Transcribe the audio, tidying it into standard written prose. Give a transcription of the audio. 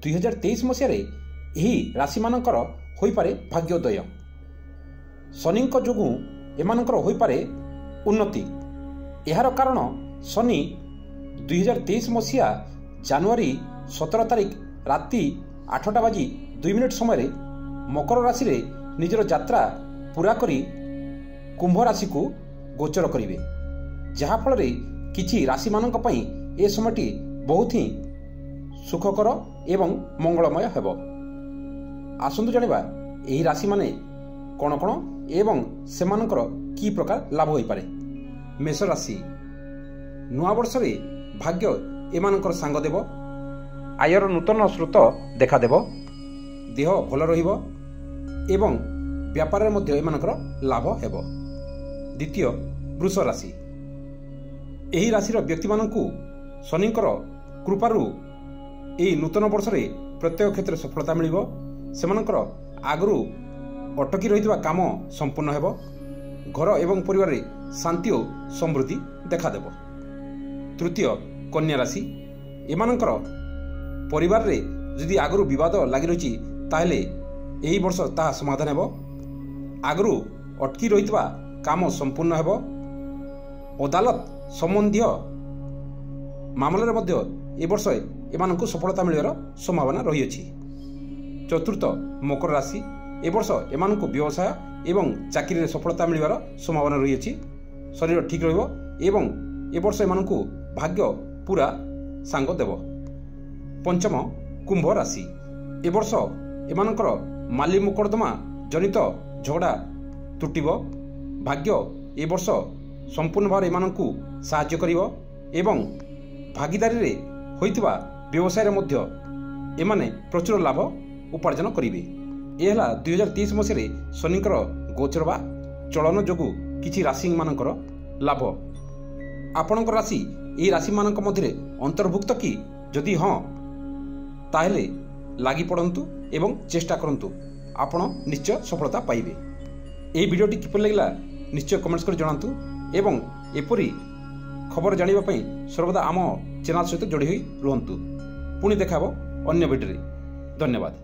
2023 ମସିହାରେ ଏହି ରାଶିମାନଙ୍କର ହୋଇପାରେ ଭାଗ୍ୟୋଦୟ। ଶନିଙ୍କ ଯୋଗୁଁ ଏମାନଙ୍କର ହୋଇପାରେ ଉନ୍ନତି। ଏହାର କାରଣ ଶନି 2023 ମସିହା ଜାନୁଆରୀ 17 ତାରିଖ ରାତି 8:02 ସମୟରେ ମକର ରାଶିରେ ନିଜର ଯାତ୍ରା ପୂରା କରି କୁମ୍ଭ ରାଶିକୁ ଗୋଚର କରିବେ, ଯାହାଫଳରେ କିଛି ରାଶିମାନଙ୍କ ପାଇଁ ଏ ସମୟଟି ବହୁତ ହିଁ ସୁଖକର ଏବଂ ମଙ୍ଗଳମୟ ହେବ। ଆସନ୍ତୁ ଜାଣିବା ଏହି ରାଶିମାନେ କ'ଣ କ'ଣ ଏବଂ ସେମାନଙ୍କର କି ପ୍ରକାର ଲାଭ ହୋଇପାରେ। ମେଷ ରାଶି, ନୂଆବର୍ଷରେ ଭାଗ୍ୟ ଏମାନଙ୍କର ସାଙ୍ଗ ଦେବ। ଆୟର ନୂତନ ସ୍ରୋତ ଦେଖାଦେବ। ଦେହ ଭଲ ରହିବ ଏବଂ ବ୍ୟାପାରରେ ମଧ୍ୟ ଏମାନଙ୍କର ଲାଭ ହେବ। ଦ୍ୱିତୀୟ, ବୃଷ ରାଶି। ଏହି ରାଶିର ବ୍ୟକ୍ତିମାନଙ୍କୁ ଶନିଙ୍କର କୃପାରୁ ଏହି ନୂତନ ବର୍ଷରେ ପ୍ରତ୍ୟେକ କ୍ଷେତ୍ରରେ ସଫଳତା ମିଳିବ। ସେମାନଙ୍କର ଆଗରୁ ଅଟକି ରହିଥିବା କାମ ସମ୍ପୂର୍ଣ୍ଣ ହେବ। ଘର ଏବଂ ପରିବାରରେ ଶାନ୍ତି ଓ ସମୃଦ୍ଧି ଦେଖାଦେବ। ତୃତୀୟ, କନ୍ୟା ରାଶି। ଏମାନଙ୍କର ପରିବାରରେ ଯଦି ଆଗରୁ ବିବାଦ ଲାଗି ରହିଛି ତାହେଲେ ଏହି ବର୍ଷ ତାହା ସମାଧାନ ହେବ। ଆଗରୁ ଅଟକି ରହିଥିବା କାମ ସମ୍ପୂର୍ଣ୍ଣ ହେବ। ଅଦାଲତ ସମ୍ବନ୍ଧୀୟ ମାମଲାରେ ମଧ୍ୟ ଏ ବର୍ଷ ଏମାନଙ୍କୁ ସଫଳତା ମିଳିବାର ସମ୍ଭାବନା ରହିଅଛି। ଚତୁର୍ଥ, ମକର ରାଶି। ଏ ବର୍ଷ ଏମାନଙ୍କୁ ବ୍ୟବସାୟ ଏବଂ ଚାକିରିରେ ସଫଳତା ମିଳିବାର ସମ୍ଭାବନା ରହିଅଛି। ଶରୀର ଠିକ୍ ରହିବ ଏବଂ ଏ ବର୍ଷ ଏମାନଙ୍କୁ ଭାଗ୍ୟ ପୁରା ସାଙ୍ଗ ଦେବ। ପଞ୍ଚମ, କୁମ୍ଭ ରାଶି। ଏ ବର୍ଷ ଏମାନଙ୍କର ମାଲି ମୋକଦ୍ଦମା ଜନିତ ଝଗଡ଼ା ତୁଟିବ। ଭାଗ୍ୟ ଏ ବର୍ଷ ସମ୍ପୂର୍ଣ୍ଣ ଭାବରେ ଏମାନଙ୍କୁ ସାହାଯ୍ୟ କରିବ ଏବଂ ଭାଗିଦାରୀରେ ହୋଇଥିବା ବ୍ୟବସାୟରେ ମଧ୍ୟ ଏମାନେ ପ୍ରଚୁର ଲାଭ ଉପାର୍ଜନ କରିବେ। ଏ ହେଲା 2023 ମସିହାରେ ଶନିଙ୍କର ଗୋଚର ବା ଚଳନ ଯୋଗୁଁ କିଛି ରାଶିମାନଙ୍କର ଲାଭ। ଆପଣଙ୍କ ରାଶି ଏହି ରାଶିମାନଙ୍କ ମଧ୍ୟରେ ଅନ୍ତର୍ଭୁକ୍ତ କି? ଯଦି ହଁ, ତାହେଲେ ଲାଗି ପଡ଼ନ୍ତୁ ଏବଂ ଚେଷ୍ଟା କରନ୍ତୁ, ଆପଣ ନିଶ୍ଚୟ ସଫଳତା ପାଇବେ। ଏହି ଭିଡ଼ିଓଟି କିପରି ଲାଗିଲା ନିଶ୍ଚୟ କମେଣ୍ଟସ୍ କରି ଜଣାନ୍ତୁ ଏବଂ ଏପରି ଖବର ଜାଣିବା ପାଇଁ ସର୍ବଦା ଆମ ଚ୍ୟାନେଲ ସହିତ ଯୋଡ଼ି ହୋଇ ରୁହନ୍ତୁ। ପୁଣି ଦେଖା ହେବ ଅନ୍ୟ ଭିଡ଼ିଓରେ। ଧନ୍ୟବାଦ।